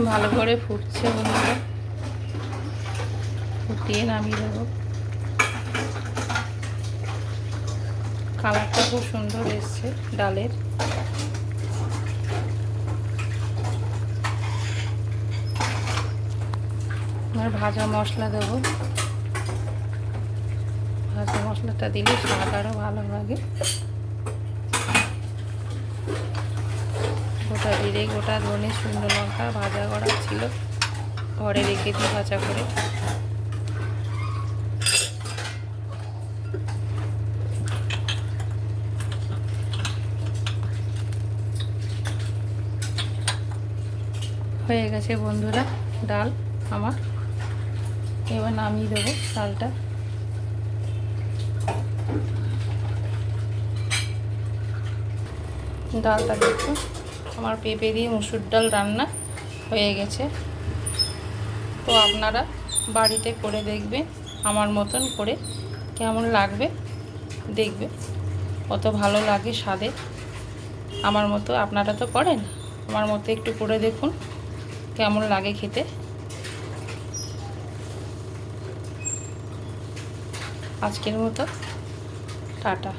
ভালো করে ফুটছে বন্ধুরা, ফুটিয়ে নামিয়ে দেবো। কালারটা খুব সুন্দর এসছে ডালের। আর ভাজা মশলা দেবো, ভাজা মশলাটা দিলে স্বাদ আরও ভালো লাগে। গোটা জিরে, গোটা ধনে, শুকনো লঙ্কা ভাজা করা ছিল, ঘরে রেখে দিই ভাজা করে। হয়ে গেছে বন্ধুরা ডাল আমার। এবার নামিয়ে দেবো ডালটা। ডালটা দেখো, আমার পেঁপে দিয়ে মুসুর ডাল রান্না হয়ে গেছে। তো আপনারা বাড়িতে করে দেখবেন আমার মতন করে, কেমন লাগবে দেখবে, কত ভালো লাগে স্বাদে। আমার মতো আপনারা তো করেন, আমার মতো একটু করে দেখুন কেমন লাগে খেতে। আজকের মতো টাটা।